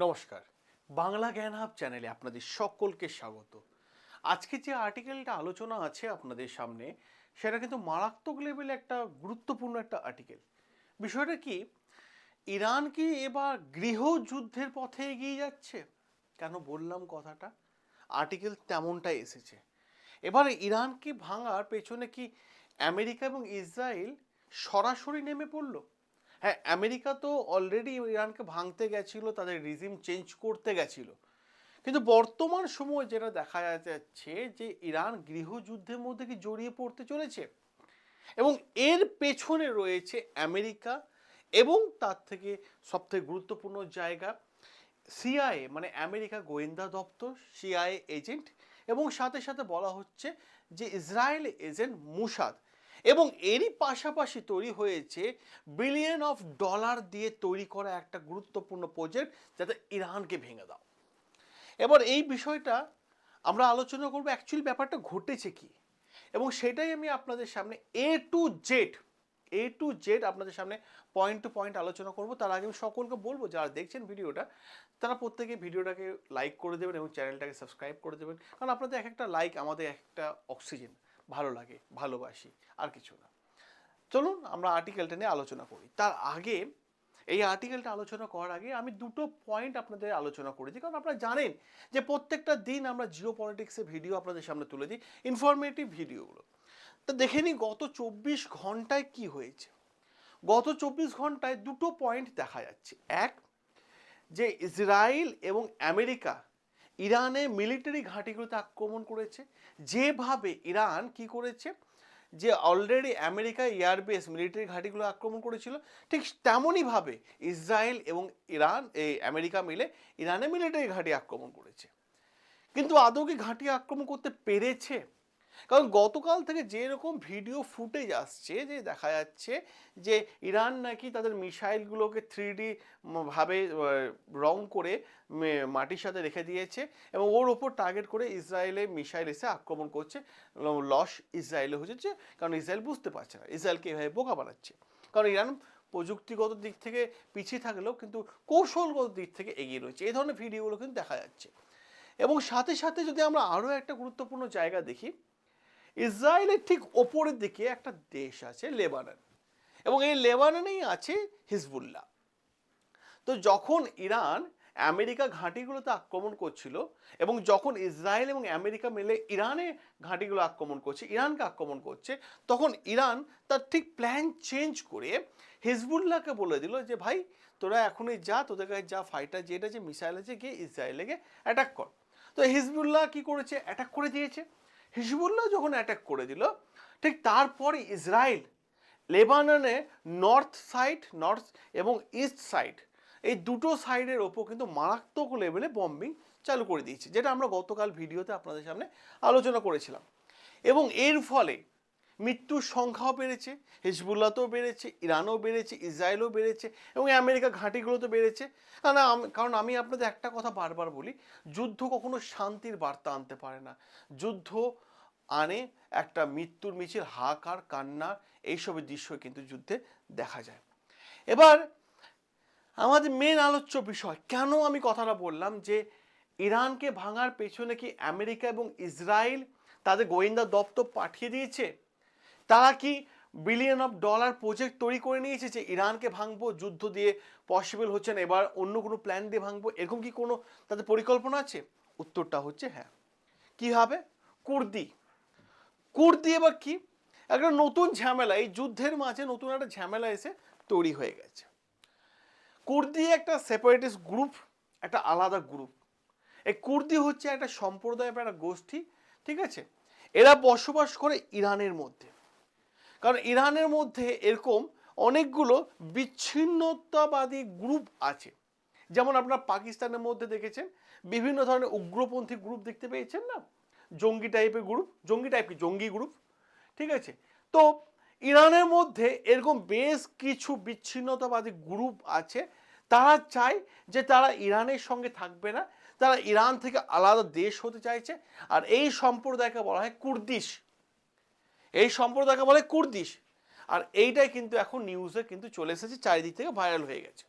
নমস্কার, বাংলা জ্ঞান হাব চ্যানেলে আপনাদের সকলকে স্বাগত। আজকে যে আর্টিকেলটা আলোচনা আছে আপনাদের সামনে, সেটা কিন্তু মারাত্মক লেভেলে একটা গুরুত্বপূর্ণ একটা আর্টিকেল। বিষয়টা কি, ইরান কি এবার গৃহযুদ্ধের পথে এগিয়ে যাচ্ছে? কেন বললাম কথাটা? আর্টিকেল তেমনটাই এসেছে। এবারে ইরানকে ভাঙার পেছনে কি আমেরিকা এবং ইসরায়েল সরাসরি নেমে পড়লো? হ্যাঁ, আমেরিকা তো অলরেডি ইরানকে ভাঙতে গেছিল, তাদের রিজিম চেঞ্জ করতে গেছিল, কিন্তু বর্তমান সময় যেটা দেখা যাচ্ছে যে ইরান গৃহযুদ্ধের মধ্যে কি জড়িয়ে পড়তে চলেছে, এবং এর পেছনে রয়েছে আমেরিকা এবং তার থেকে সবথেকে গুরুত্বপূর্ণ জায়গা সিআইএ, মানে আমেরিকা গোয়েন্দা দপ্তর, সিআইএ এজেন্ট, এবং সাথে সাথে বলা হচ্ছে যে ইসরায়েল এজেন্ট মুসাদ। এবং এরই পাশাপাশি তৈরি হয়েছে বিলিয়ন অফ ডলার দিয়ে তৈরি করা একটা গুরুত্বপূর্ণ প্রজেক্ট, যাতে ইরানকে ভেঙে দাও। এবার এই বিষয়টা আমরা আলোচনা করবো অ্যাকচুয়ালি ব্যাপারটা ঘটেছে কি, এবং সেটাই আমি আপনাদের সামনে এ টু জেড আপনাদের সামনে পয়েন্ট টু পয়েন্ট আলোচনা করব। তার আগে আমি সকলকে বলবো, যারা দেখছেন ভিডিওটা, তারা প্রত্যেকে ভিডিওটাকে লাইক করে দেবেন এবং চ্যানেলটাকে সাবস্ক্রাইব করে দেবেন, কারণ আপনাদের এক একটা লাইক আমাদের একটা অক্সিজেন। ভালো লাগে, ভালোবাসি, আর কিছু না। চলুন আমরা আর্টিকেলটা নিয়ে আলোচনা করি। তার আগে, এই আর্টিকেলটা আলোচনা করার আগে আমি দুটো পয়েন্ট আপনাদের আলোচনা করে দিই, কারণ আপনারা জানেন যে প্রত্যেকটা দিন আমরা জিও পলিটিক্সের ভিডিও আপনাদের সামনে তুলে দিই, ইনফরমেটিভ ভিডিওগুলো। তো দেখে নিই গত 24 ঘন্টায় কি হয়েছে। গত 24 ঘন্টায় দুটো পয়েন্ট দেখা যাচ্ছে। এক, যে ইসরায়েল এবং আমেরিকা ইরানে মিলিটারি ঘাঁটিগুলোতে আক্রমণ করেছে। যেভাবে ইরান কি করেছে, যে অলরেডি আমেরিকা এয়ারবেস মিলিটারি ঘাঁটিগুলো আক্রমণ করেছিল, ঠিক তেমনইভাবে ইসরায়েল এবং আমেরিকা মিলে ইরানে মিলিটারি ঘাঁটি আক্রমণ করেছে। কিন্তু আদৌ কি ঘাঁটি আক্রমণ করতে পেরেছে? কারণ গতকাল থেকে যেরকম ভিডিও ফুটেজ আসছে, যে দেখা যাচ্ছে যে ইরান নাকি তাদের মিসাইলগুলোকে 3D ভাবে রং করে মাটির সাথে রেখে দিয়েছে, এবং ওর ওপর টার্গেট করে ইসরায়েলে মিসাইল এসে আক্রমণ করছে। লস ইসরায়েলে হয়েছে, কারণ ইসরায়েল বুঝতে পারছে না ইসরায়েলকে এভাবে বোকা বানাচ্ছে। কারণ ইরান প্রযুক্তিগত দিক থেকে পিছিয়ে থাকলেও কিন্তু কৌশলগত দিক থেকে এগিয়ে রয়েছে। এই ধরনের ভিডিওগুলো কিন্তু দেখা যাচ্ছে। এবং সাথে সাথে যদি আমরা আরও একটা গুরুত্বপূর্ণ জায়গা দেখি, ইসরায়েলের ঠিক ওপরের দিকে একটা দেশ আছে লেবানন, এবং এই লেবাননেই আছে হিজবুল্লাহ। তো যখন ইরান আমেরিকা ঘাঁটিগুলোতে আক্রমণ করছিল, এবং যখন ইসরায়েল এবং আমেরিকা মিলে ইরানে ঘাঁটিগুলো আক্রমণ করছে, ইরানকে আক্রমণ করছে, তখন ইরান তার ঠিক প্ল্যান চেঞ্জ করে হিজবুল্লাহকে বলে দিল যে ভাই, তোরা এখনই যা, তোদের কাছে যা ফাইটার জেট আছে, মিসাইল আছে, গিয়ে ইসরায়েলকে অ্যাটাক কর। তো হিজবুল্লাহ কি করেছে, অ্যাটাক করে দিয়েছে। হিজবুল্লাহ যখন অ্যাটাক করে দিল, ঠিক তারপরে ইসরায়েল লেবাননে নর্থ এবং ইস্ট সাইড, এই দুটো সাইডের ওপর কিন্তু মারাত্মক লেভেলে বম্বিং চালু করে দিয়েছে, যেটা আমরা গতকাল ভিডিওতে আপনাদের সামনে আলোচনা করেছিলাম। এবং এর ফলে মৃত্যুর সংখ্যাও বেড়েছে, হিজবুল্লাহতেও বেড়েছে, ইরানও বেড়েছে, ইসরায়েলও বেড়েছে, এবং আমেরিকা ঘাঁটিগুলোতে বেড়েছে। কারণ আমি আপনাদের একটা কথা বারবার বলি, যুদ্ধ কখনো শান্তির বার্তা আনতে পারে না। যুদ্ধ আনে একটা মৃত্যুর মিছিল, হাহাকার, কান্না, এইসবের দৃশ্য কিন্তু যুদ্ধে দেখা যায়। এবার আমাদের মেন আলোচ্য বিষয়, কেন আমি কথাটা বললাম যে ইরানকে ভাঙার পেছনে কি আমেরিকা এবং ইসরায়েল তাদের গোয়েন্দা দপ্তর পাঠিয়ে দিয়েছে? তারা কি বিলিয়ন অফ ডলার প্রজেক্ট তৈরি করে নিয়েছে যে ইরানকে ভাঙবো, যুদ্ধ দিয়ে পসিবল হচ্ছে না, এবার অন্য কোনো প্ল্যান দিয়ে ভাঙবো, এরকম কি কোনো তাদের পরিকল্পনা আছে? উত্তরটা হচ্ছে হ্যাঁ। কীভাবে? কুর্দি কুর্দি এবার কি একটা নতুন ঝামেলা, এই যুদ্ধের মাঝে নতুন একটা ঝামেলা এসে তৈরি হয়ে গেছে। কুর্দি একটা সেপারেটিস্ট গ্রুপ, একটা আলাদা গ্রুপ। এই কুর্দি হচ্ছে একটা সম্প্রদায় বা একটা গোষ্ঠী, ঠিক আছে? এরা বসবাস করে ইরানের মধ্যে। কারণ ইরানের মধ্যে এরকম অনেকগুলো বিচ্ছিন্নতাবাদী গ্রুপ আছে। যেমন আপনারা পাকিস্তানের মধ্যে দেখেছেন বিভিন্ন ধরনের উগ্রপন্থী গ্রুপ দেখতে পেয়েছেন না, জঙ্গি টাইপের গ্রুপ, জঙ্গি টাইপ কি, জঙ্গি গ্রুপ, ঠিক আছে? তো ইরানের মধ্যে এরকম বেশ কিছু বিচ্ছিন্নতাবাদী গ্রুপ আছে। তারা চায় যে তারা ইরানের সঙ্গে থাকবে না, তারা ইরান থেকে আলাদা দেশ হতে চাইছে, আর এই সম্প্রদায়কে বলা হয় কুর্দিশ। এই সম্প্রদায়কে বলে কুর্দিশ। আর এইটাই কিন্তু এখন নিউজে কিন্তু চলে এসেছে, চারিদিক থেকে ভাইরাল হয়ে গেছে।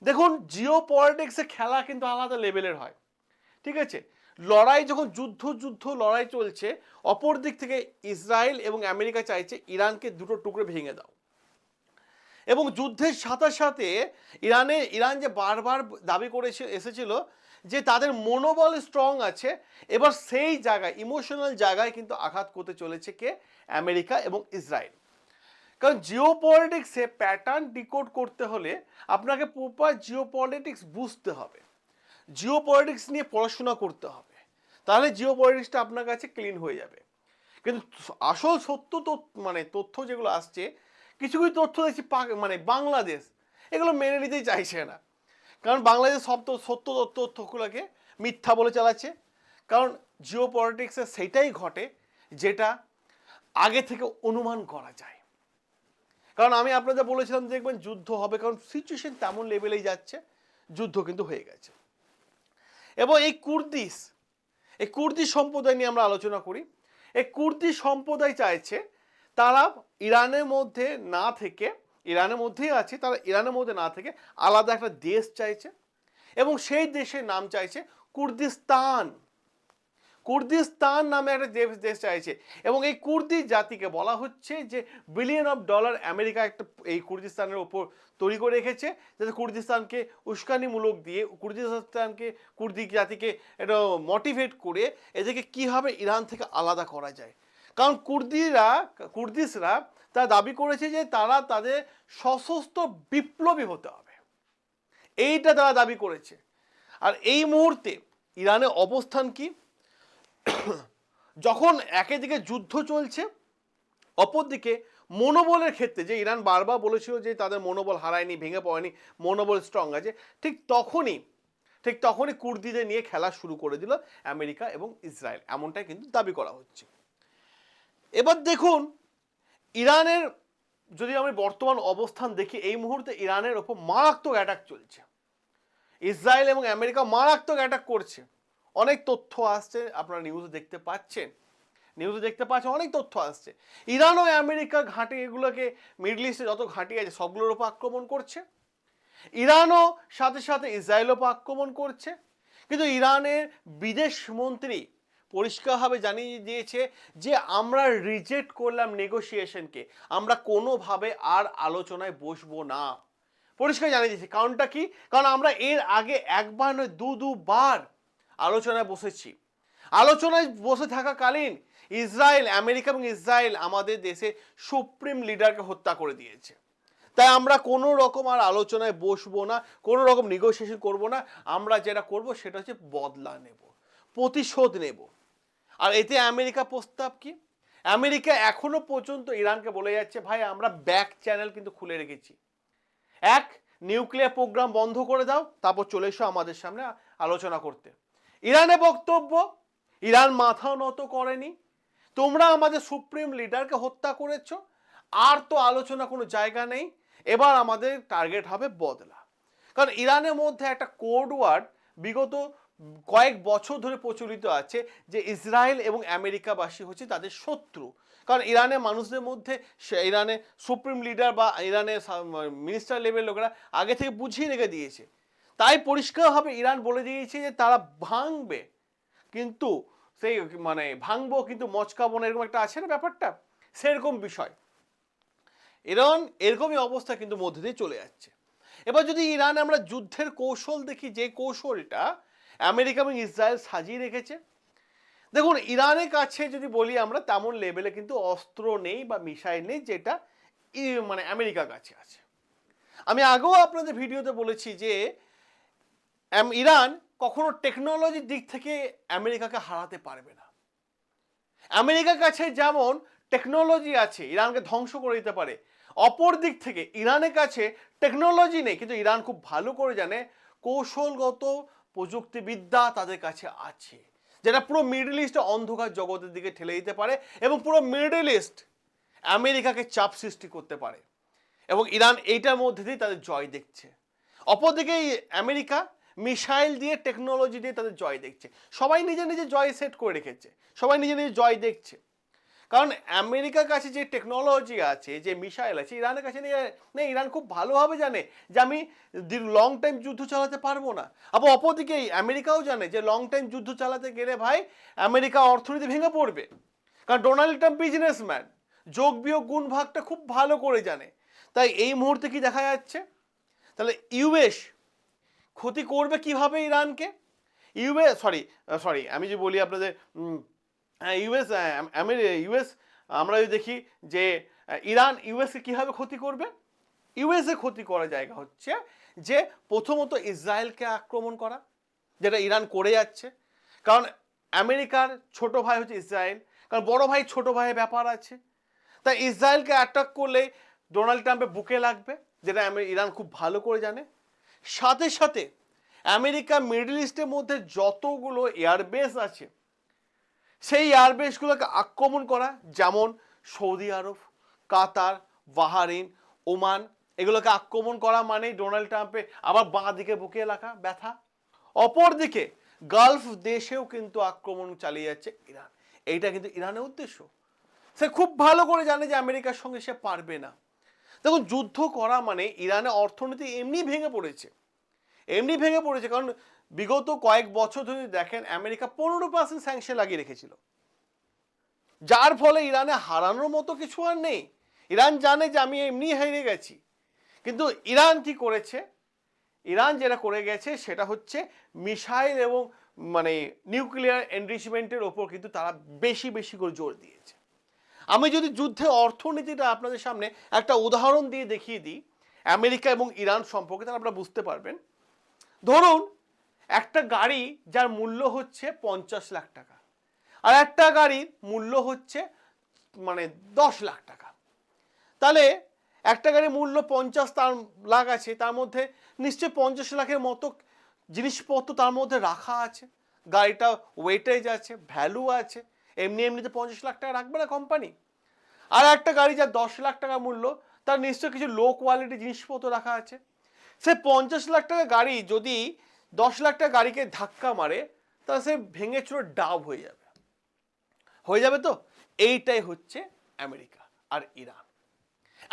দেখুন জিও পলিটিক্সে খেলা কিন্তু আলাদা লেভেলের হয়, ঠিক আছে? লড়াই যখন যুদ্ধ লড়াই চলছে, অপর দিক থেকে ইসরায়েল এবং আমেরিকা চাইছে ইরানকে দুটো টুকরো ভেঙে দাও। এবং যুদ্ধের সাথে সাথে ইরান যে বারবার দাবি করে এসেছিল যে তাদের মনোবল স্ট্রং আছে, এবার সেই জায়গায় ইমোশনাল জায়গায় কিন্তু আঘাত করতে চলেছে কে? আমেরিকা এবং ইসরায়েল। কারণ জিও পলিটিক্সে প্যাটার্ন ডিকোড করতে হলে আপনাকে প্রপার জিও পলিটিক্স বুঝতে হবে, জিও পলিটিক্স নিয়ে পড়াশোনা করতে হবে, তাহলে জিও পলিটিক্সটা আপনার কাছে ক্লিন হয়ে যাবে। কিন্তু আসল সত্য মানে তথ্য যেগুলো আসছে, কিছু কিছু তথ্য দেখছি মানে বাংলাদেশ এগুলো মেনে নিতেই চাইছে না। কারণ বাংলাদেশ সব সত্য তথ্যগুলোকে মিথ্যা বলে চালাচ্ছে। কারণ জিও পলিটিক্সে সেইটাই ঘটে যেটা আগে থেকে অনুমান করা যায়। কারণ আমি আপনাদের বলেছিলাম দেখবেন যুদ্ধ হবে, কারণ সিচুয়েশন তেমন লেভেলেই যাচ্ছে, যুদ্ধ কিন্তু হয়ে গেছে। এবং এই কুর্দি সম্প্রদায় নিয়ে আমরা আলোচনা করি। এই কুর্দি সম্প্রদায় চাইছে তারা ইরানের মধ্যে না থেকে, ইরানের মধ্যেই আছে, তারা ইরানের মধ্যে না থেকে আলাদা একটা দেশ চাইছে এবং সেই দেশের নাম চাইছে কুর্দিস্তান। কুর্দিস্তান নামে একটা দেশ চাইছে এবং এই কুর্দি জাতিকে বলা হচ্ছে যে $বিলিয়ন আমেরিকা একটা এই কুর্দিস্তানের ওপর তৈরি করে রেখেছে, যাতে কুর্দিস্তানকে উস্কানিমূলক দিয়ে কুর্দি জাতিকে এটা মোটিভেট করে এদেরকে কীভাবে ইরান থেকে আলাদা করা যায়। কারণ কুর্দিসরা তারা দাবি করেছে যে তারা তাদের সশস্ত্র বিপ্লবী হতে হবে, এইটা তারা দাবি করেছে। আর এই মুহূর্তে ইরানের অবস্থান কি? যখন একদিকে যুদ্ধ চলছে, অপরদিকে মনোবলের ক্ষেত্রে যে ইরান বারবার বলেছিল যে তাদের মনোবল হারায়নি, ভেঙে পড়েনি, মনোবল স্ট্রং আছে, ঠিক তখনই কুর্দিদের নিয়ে খেলা শুরু করে দিল আমেরিকা এবং ইসরায়েল, এমনটাই কিন্তু দাবি করা হচ্ছে। এবার দেখুন ইরানের যদি আমি বর্তমান অবস্থান দেখি, এই মুহূর্তে ইরানের ওপর মারাত্মক অ্যাটাক চলছে, ইসরায়েল এবং আমেরিকা মারাত্মক অ্যাটাক করছে। অনেক তথ্য আসছে, আপনারা নিউজে দেখতে পাচ্ছেন, অনেক তথ্য আসছে। ইরান ও আমেরিকা ঘাঁটি এগুলোকে, মিডল ইস্টে যত ঘাঁটি আছে সবগুলোর উপর আক্রমণ করছে। ইরানও সাথে সাথে ইসরায়েলের উপর আক্রমণ করছে। কিন্তু ইরানের বিদেশ মন্ত্রী পরিষ্কারভাবে জানিয়ে দিয়েছে যে আমরা রিজেক্ট করলাম নেগোসিয়েশনকে, আমরা কোনোভাবে আর আলোচনায় বসবো না, পরিষ্কার জানিয়ে দিয়েছে। কারণটা কি? কারণ আমরা এর আগে একবার নয় দুবার আলোচনায় বসেছি। আলোচনায় বসে থাকাকালীন আমেরিকা এবং ইসরায়েল আমাদের দেশে সুপ্রিম লিডারকে হত্যা করে দিয়েছে। তাই আমরা কোনো রকম আর আলোচনায় বসবো না, কোনো রকম নেগোসিয়েশন করব না। আমরা যেটা করব সেটা হচ্ছে বদলা নেব, প্রতিশোধ নেব। আর এতে আমেরিকা প্রস্তাব কি? আমেরিকা এখনো পর্যন্ত ইরানকে বলে যাচ্ছে, ভাই আমরা ব্যাক চ্যানেল কিন্তু খুলে রেখেছি, নিউক্লিয়ার প্রোগ্রাম বন্ধ করে দাও, তারপর চলে এসো আমাদের সামনে আলোচনা করতে। ইরানের বক্তব্য, ইরান মাথা নত করেনি, তোমরা আমাদের সুপ্রিম লিডারকে হত্যা করেছো, আর তো আলোচনা কোনো জায়গা নেই, এবার আমাদের টার্গেট হবে বদলা। কারণ ইরানের মধ্যে একটা কোড ওয়ার্ড বিগত কয়েক বছর ধরে প্রচলিত আছে যে ইসরায়েল এবং আমেরিকাবাসী হচ্ছে তাদের শত্রু। কারণ ইরানের মানুষদের মধ্যে, ইরানের সুপ্রিম লিডার বা ইরানের মিনিস্টার লেভেল লোকেরা আগে থেকে বুঝিয়ে রেখে দিয়েছে। তাই পরিষ্কারভাবে ইরান বলে দিয়েছে যে তারা ভাঙবে, কিন্তু সেই মানে ভাঙবো কিন্তু মচকাবো না, এরকম একটা আছে না ব্যাপারটা, সেরকম বিষয়। ইরান এরকমই অবস্থা কিন্তু মধ্যে দিয়ে চলে যাচ্ছে। এবার যদি ইরান আমরা যুদ্ধের কৌশল দেখি, যে কৌশলটা আমেরিকা এবং ইসরায়েল সাজিয়ে রেখেছে, দেখুন ইরানের কাছে যদি বলি আমরা তেমন লেভেলে কিন্তু অস্ত্র নেই বা মিসাইল নেই, যেটা মানে আমেরিকার কাছে আছে। আমি আগেও আপনাদের ভিডিওতে বলেছি যে ইরান কখনো টেকনোলজির দিক থেকে আমেরিকাকে হারাতে পারবে না। আমেরিকার কাছে যেমন টেকনোলজি আছে ইরানকে ধ্বংস করে দিতে পারে, অপর দিক থেকে ইরানের কাছে টেকনোলজি নেই, কিন্তু ইরান খুব ভালো করে জানে কৌশলগত প্রযুক্তিবিদ্যা তাদের কাছে আছে, যেটা পুরো মিডল ইস্টে অন্ধকার জগতের দিকে ঠেলে দিতে পারে এবং পুরো মিডল ইস্ট আমেরিকাকে চাপ সৃষ্টি করতে পারে। এবং ইরান এইটার মধ্যে দিয়ে তাদের জয় দেখছে। অপরদিকে আমেরিকা মিসাইল দিয়ে, টেকনোলজি দিয়ে তাদের জয় দেখছে। সবাই নিজে নিজে জয় সেট করে রেখেছে, সবাই নিজে নিজে জয় দেখছে। কারণ আমেরিকার কাছে যে টেকনোলজি আছে, যে মিসাইল আছে, ইরানের কাছে নেই। ইরান খুব ভালোভাবে জানে যে আমি লং টাইম যুদ্ধ চালাতে পারবো না। আবার অপরদিকে আমেরিকাও জানে যে লং টাইম যুদ্ধ চালাতে গেলে ভাই আমেরিকা অর্থনীতি ভেঙে পড়বে। কারণ ডোনাল্ড ট্রাম্প বিজনেসম্যান, যোগ বিয়োগ গুণ ভাগটা খুব ভালো করে জানে। তাই এই মুহূর্তে কি দেখা যাচ্ছে, তাহলে ইউএস ক্ষতি করবে কিভাবে ইরানকে? সরি আমি যে বলি আপনাদের ইউএস আমরা যদি দেখি যে ইরান ইউএসকে কিভাবে ক্ষতি করবে, ইউএসএ ক্ষতি করার জায়গা হচ্ছে যে প্রথমত ইসরায়েলকে আক্রমণ করা, যেটা ইরান করে যাচ্ছে। কারণ আমেরিকার ছোট ভাই হচ্ছে ইসরায়েল, কারণ বড় ভাই ছোট ভাইয়ের ব্যাপার আছে। তাই ইসরায়েলকে অ্যাটাক করলে ডোনাল্ড ট্রাম্পের বুকে লাগবে, যেটা ইরান খুব ভালো করে জানে। সাথে সাথে আমেরিকা মিডল ইস্টের মধ্যে যতগুলো এয়ারবেস আছে সেই এয়ারবেসগুলোকে আক্রমণ করা, যেমন সৌদি আরব, কাতার, বাহারিন, ওমান, এগুলোকে আক্রমণ করা মানেই ডোনাল্ড ট্রাম্পের আবার বাঁ দিকে বুকে লাগা ব্যথা। অপরদিকে গালফ দেশেও কিন্তু আক্রমণ চালিয়ে যাচ্ছে ইরান। এইটা কিন্তু ইরানের উদ্দেশ্য। সে খুব ভালো করে জানে যে আমেরিকার সঙ্গে সে পারবে না। দেখুন, যুদ্ধ করা মানে ইরানের অর্থনীতি এমনি ভেঙে পড়েছে, কারণ বিগত কয়েক বছর ধরে দেখেন আমেরিকা 15% স্যাংশন লাগিয়ে রেখেছিল, যার ফলে ইরানে হারানোর মতো কিছু আর নেই। ইরান জানে যে আমি এমনি হেরে গেছি। কিন্তু ইরান কি করেছে, ইরান যেটা করে গেছে সেটা হচ্ছে মিসাইল এবং মানে নিউক্লিয়ার এনরিচমেন্টের ওপর কিন্তু তারা বেশি বেশি করে জোর দিয়েছে। আমি যদি যুদ্ধের অর্থনীতিটা আপনাদের সামনে একটা উদাহরণ দিয়ে দেখিয়ে দিই আমেরিকা এবং ইরান সম্পর্কে, তাহলে আপনারা বুঝতে পারবেন। ধরুন একটা গাড়ি যার মূল্য হচ্ছে 50 লাখ টাকা, আর একটা গাড়ির মূল্য হচ্ছে মানে 10 লাখ টাকা। তাহলে একটা গাড়ির মূল্য 50 লাখ আছে, তার মধ্যে নিশ্চয়ই 50 লাখের মতো জিনিসপত্র তার মধ্যে রাখা আছে, গাড়িটা ওয়েটেজ আছে, ভ্যালু আছে। এমনিতে 50 লাখ টাকা রাখবে না কোম্পানি। আর একটা গাড়ি যার 10 লাখ টাকা মূল্য, তার নিশ্চয়ই কিছু লো কোয়ালিটি জিনিসপত্র রাখা আছে। সে 50 লাখ টাকা গাড়ি যদি 10 লাখ টাকা গাড়িকে ধাক্কা মারে, তাহলে সে ভেঙে চুরে ডাব হয়ে যাবে তো। এইটাই হচ্ছে আমেরিকা আর ইরান।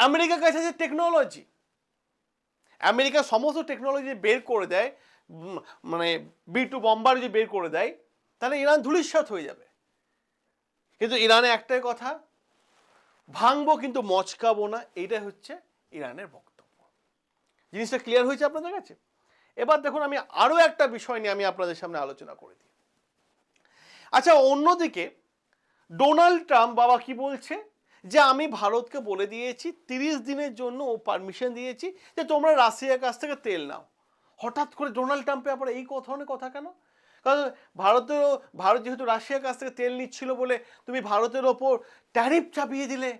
আমেরিকার কাছে আছে টেকনোলজি, আমেরিকা সমস্ত টেকনোলজি বের করে দেয়, মানে B2 বম্বার যদি বের করে দেয় তাহলে ইরান ধূলিসাৎ হয়ে যাবে। কিন্তু ইরানে একটাই কথা, ভাঙবো কিন্তু মচকাবো না, এইটাই হচ্ছে ইরানের বক্তব্য। জিনিসটা ক্লিয়ার হয়েছে আপনাদের কাছে? এবার দেখুন, আমি আরো একটা বিষয় নিয়ে আমি আপনাদের সামনে আলোচনা করে দিই। আচ্ছা, অন্যদিকে ডোনাল্ড ট্রাম্প বাবা কি বলছে যে আমি ভারতকে বলে দিয়েছি 30 দিনের জন্য ও পারমিশন দিয়েছি যে তোমরা রাশিয়ার কাছ থেকে তেল নাও। হঠাৎ করে ডোনাল্ড ট্রাম্পের আবার এই ধরনের কথা কেন? কারণ ভারত যেহেতু রাশিয়ার কাছ থেকে তেল নিচ্ছিল বলে তুমি ভারতের ওপর ট্যারিফ চাপিয়ে দিলে,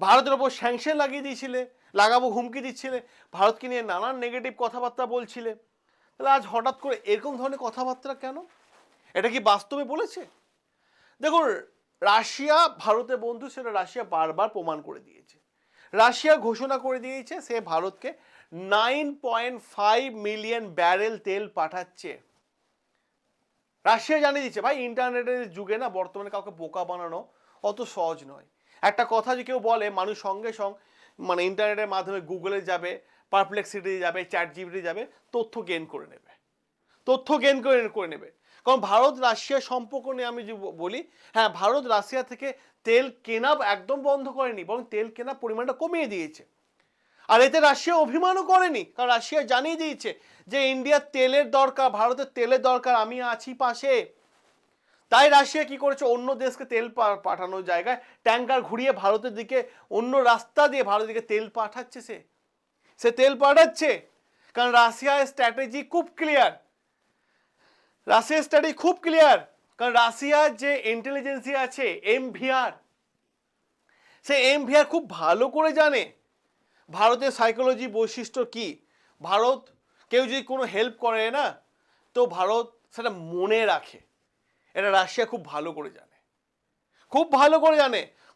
ভারতের ওপর স্যাংশন লাগিয়ে দিয়েছিলে, লাগাবো হুমকি দিচ্ছিলে, ভারতকে নিয়ে নানান নেগেটিভ কথাবার্তা বলছিলে। তাহলে আজ হঠাৎ করে এরকম ধরনের কথাবার্তা কেন? এটা কি বাস্তবে বলেছে? দেখুন, রাশিয়া ভারতের বন্ধু, সেটা রাশিয়া বারবার প্রমাণ করে দিয়েছে। রাশিয়া ঘোষণা করে দিয়েছে সে ভারতকে 9.5 মিলিয়ন ব্যারেল তেল পাঠাচ্ছে। রাশিয়া জানিয়ে দিচ্ছে ভাই, ইন্টারনেটের যুগে না বর্তমানে কাউকে বোকা বানানো অত সহজ নয়। একটা কথা যে কেউ বলে, মানুষ সঙ্গে মানে ইন্টারনেটের মাধ্যমে গুগলে যাবে, পারপ্লেক্সিটি যাবে, ChatGPT যাবে, তথ্য গেইন করে নেবে। কারণ ভারত রাশিয়া সম্পর্ক নিয়ে আমি যে বলি, হ্যাঁ, ভারত রাশিয়া থেকে তেল কেনা একদম বন্ধ করেনি, বরং তেল কেনার পরিমাণটা কমিয়ে দিয়েছে। আর এতে রাশিয়া অভিমানও করেনি, কারণ রাশিয়া জানিয়ে দিয়েছে যে ইন্ডিয়ার তেলের দরকার, ভারতের তেলের দরকার, আমি আছি পাশে। তাই রাশিয়া কি করেছে, অন্য দেশকে তেল পাঠানোর জায়গায় ট্যাঙ্কার ঘুরিয়ে ভারতের দিকে, অন্য রাস্তা দিয়ে ভারতের দিকে তেল পাঠাচ্ছে। সে তেল পাঠাচ্ছে কারণ রাশিয়ার স্ট্র্যাটেজি খুব ক্লিয়ার। কারণ রাশিয়ার যে ইন্টেলিজেন্সি আছে MVR, সে MVR খুব ভালো করে জানে ভারতের সাইকোলজি বৈশিষ্ট্য কি। ভারত কেউ যদি কোনো হেল্প করে না, তো ভারত সেটা মনে রাখে। এটা রাশিয়া খুব ভালো করে জানে।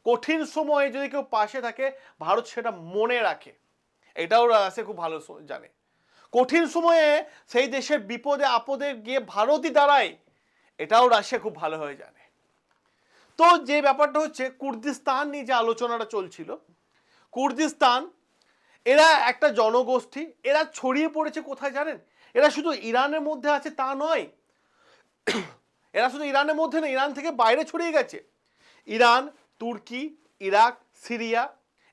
কঠিন সময়ে যদি কেউ পাশে থাকে, ভারত সেটা মনে রাখে। এটাও রাশিয়া খুব ভালো জানে। কঠিন সময়ে সেই দেশের বিপদে আপদে গিয়ে ভারতই দাঁড়ায়, এটাও রাশিয়া খুব ভালোভাবে জানে। তো তো যে ব্যাপারটা হচ্ছে কুর্দিস্তান নিয়ে যে আলোচনাটা চলছিল, কুর্দিস্তান এরা একটা জনগোষ্ঠী, এরা ছড়িয়ে পড়েছে কোথায় জানেন? এরা শুধু ইরানের মধ্যে আছে তা নয়, এরা শুধু ইরানের মধ্যে না, ইরান থেকে বাইরে ছড়িয়ে গেছে। ইরান, তুর্কি, ইরাক, সিরিয়া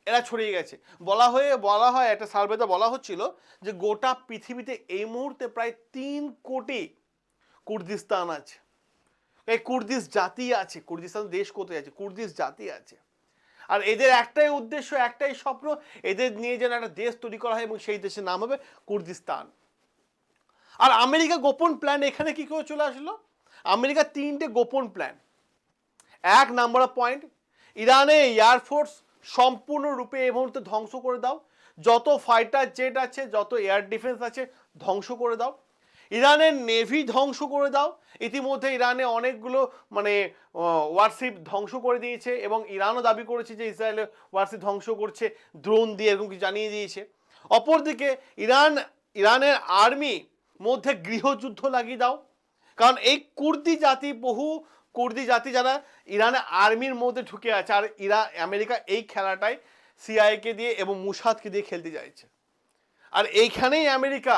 এরা ছড়িয়ে গেছে। বলা হয় একটা সার্ভেতে বলা হচ্ছিল যে গোটা পৃথিবীতে এই মুহূর্তে প্রায় 3 কোটি কুর্দিস্তান আছে। এই কুর্দিস জাতি আছে। কুর্দিস্তান দেশ কোথায় আছে? কুর্দিস জাতি আছে। আর এদের একটাই উদ্দেশ্য, একটাই স্বপ্ন, এদের নিয়ে যেন একটা দেশ তৈরি করা হয় এবং সেই দেশের নাম হবে কুর্দিস্তান। আর আমেরিকা গোপন প্ল্যান এখানে কি করে চলে আসলো? আমেরিকার 3টে গোপন প্ল্যান। 1 নাম্বার অফ পয়েন্ট, ইরানে এয়ারফোর্স সম্পূর্ণরূপে এই মুহূর্তে ধ্বংস করে দাও। যত ফাইটার জেট আছে, যত এয়ার ডিফেন্স আছে ধ্বংস করে দাও। ইরানের নেভি ধ্বংস করে দাও। ইতিমধ্যে ইরানে অনেকগুলো মানে ওয়ারশিপ ধ্বংস করে দিয়েছে এবং ইরানও দাবি করেছে যে ইসরায়েলের ওয়ারশিপ ধ্বংস করছে ড্রোন দিয়ে, এরকম কিছু জানিয়ে দিয়েছে। অপরদিকে ইরানের আর্মি মধ্যে গৃহযুদ্ধ লাগিয়ে দাও। কারণ এই কুর্দি জাতি যারা ইরানের আর্মির মধ্যে ঢুকে আছে, আর আমেরিকা এই খেলাটাই সিআইএকে দিয়ে এবং মুসাদকে দিয়ে খেলতে চাইছে। আর এইখানেই America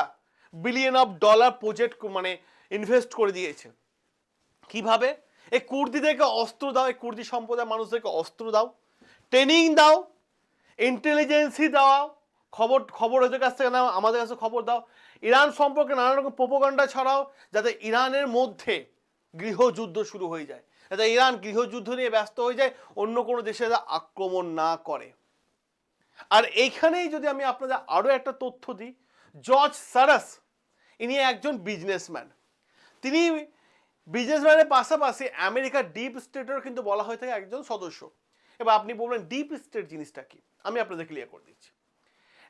billion of dollar project মানে ইনভেস্ট করে দিয়েছে। কিভাবে? এই কুর্দিদেরকে অস্ত্র দাও, এই কুর্দি সম্প্রদায়ের মানুষদেরকে অস্ত্র দাও, ট্রেনিং দাও, ইন্টেলিজেন্সি দাও, খবর ওদের কাছ থেকে নাও, আমাদের কাছে খবর দাও, ইরান সম্পর্কে নানা রকম প্রোপাগান্ডা ছড়াও, যাতে ইরানের মধ্যে গৃহযুদ্ধ শুরু হয়ে যায়, যাতে ইরান গৃহযুদ্ধ নিয়ে ব্যস্ত হয়ে যায়, অন্য কোনো দেশে আক্রমণ না করে। আর এইখানেই যদি আমি আপনাদের আরও একটা তথ্য দিই, জর্জ সরস ইনি একজন বিজনেসম্যান। তিনি বিজনেসম্যানের পাশাপাশি আমেরিকার ডিপ স্টেটেরও কিন্তু বলা হয়ে থাকে একজন সদস্য। এবার আপনি বলবেন ডিপ স্টেট জিনিসটা কি? আমি আপনাদের ক্লিয়ার করে দিচ্ছি।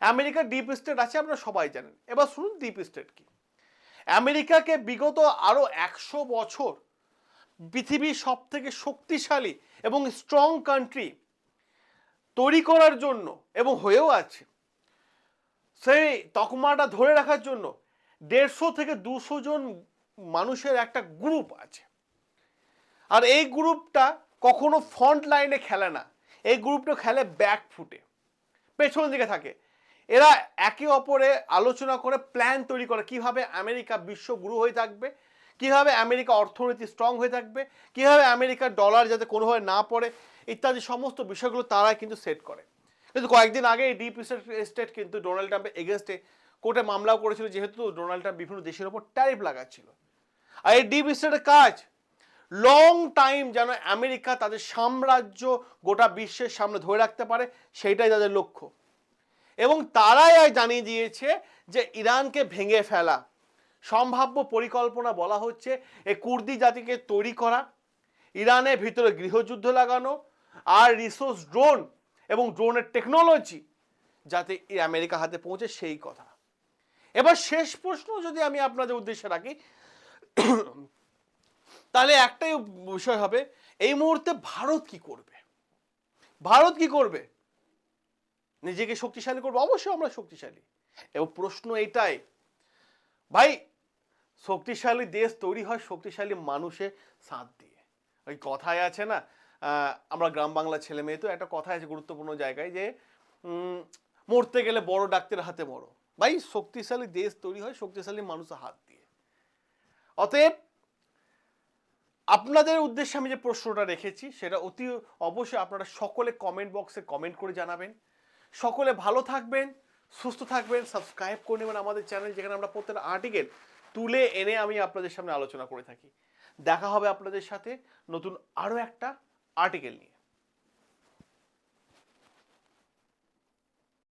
আমেরিকার ডিপ স্টেট আছে, আপনারা সবাই জানেন। এবার শুনুন ডিপ স্টেট কি। আমেরিকাকে বিগত আরও 100 বছর পৃথিবীর সব থেকে শক্তিশালী এবং স্ট্রং কান্ট্রি তৈরি করার জন্য, এবং হয়েও আছে, সেই তকমাটা ধরে রাখার জন্য 150 থেকে 200 জন মানুষের একটা গ্রুপ আছে। আর এই গ্রুপটা কখনো ফ্রন্ট লাইনে খেলে না, এই গ্রুপটা খেলে ব্যাক ফুটে, পেছন দিকে থাকে। এরা একে অপরে আলোচনা করে প্ল্যান তৈরি করে কিভাবে আমেরিকা বিশ্বগুরু হয়ে থাকবে, কিভাবে আমেরিকা অর্থনীতি স্ট্রং হয়ে থাকবে, কিভাবে আমেরিকার ডলার যাতে কোনোভাবে না পড়ে, ইত্যাদি সমস্ত বিষয়গুলো তারা কিন্তু সেট করে। কিন্তু কয়েকদিন আগে এই ডিপ স্টেট কিন্তু ডোনাল্ড ট্রাম্পের এগেনস্টে কোর্টে মামলাও করেছিল, যেহেতু ডোনাল্ড ট্রাম্প বিভিন্ন দেশের ওপর ট্যারিফ লাগাচ্ছিল। আর এই ডিপ স্টেটের কাজ লং টাইম যেন আমেরিকা তাদের সাম্রাজ্য গোটা বিশ্বের সামনে ধরে রাখতে পারে, সেইটাই তাদের লক্ষ্য। এবং তারাই জানিয়ে দিয়েছে যে ইরানকে ভেঙে ফেলা সম্ভাব্য পরিকল্পনা বলা হচ্ছে এই কুর্দি জাতিকে তৈরি করা, ইরানের ভিতরে গৃহযুদ্ধ লাগানো, আর রিসোর্স ড্রোন এবং ড্রোনের টেকনোলজি যাতে আমেরিকা হাতে পৌঁছে, সেই কথা। এবার শেষ প্রশ্ন যদি আমি আপনাদের উদ্দেশ্যে রাখি, তাহলে একটাই বিষয় হবে, এই মুহূর্তে ভারত কি করবে? ভারত কি করবে? নিজেকে শক্তিশালী করবে? অবশ্যই আমরা শক্তিশালী। এবং প্রশ্ন এটাই, ভাই শক্তিশালী দেশ তৈরি হয় শক্তিশালী মানুষের সাথ দিয়ে। ওই কথায় আছে না, আমরা গ্রাম বাংলা ছেলে মেয়ে, তো একটা কথা আছে গুরুত্বপূর্ণ জায়গায়, যে মরতে গেলে বড় ডাক্তারের হাতে মরো। ভাই শক্তিশালী দেশ তৈরি হয় শক্তিশালী মানুষের হাত দিয়ে। অতএব আপনাদের উদ্দেশ্যে আমি যে প্রশ্নটা রেখেছি সেটা অতি অবশ্যই আপনারা সকলে কমেন্ট বক্সে কমেন্ট করে জানাবেন। সকলে ভালো থাকবেন, সুস্থ থাকবেন, সাবস্ক্রাইব করে নেবেন আমাদের চ্যানেল, যেখানে আমরা প্রত্যেকটা আর্টিকেল তুলে এনে আমি আপনাদের সামনে আলোচনা করে থাকি। দেখা হবে আপনাদের সাথে নতুন আরও একটা আর্টিকেল নিয়ে।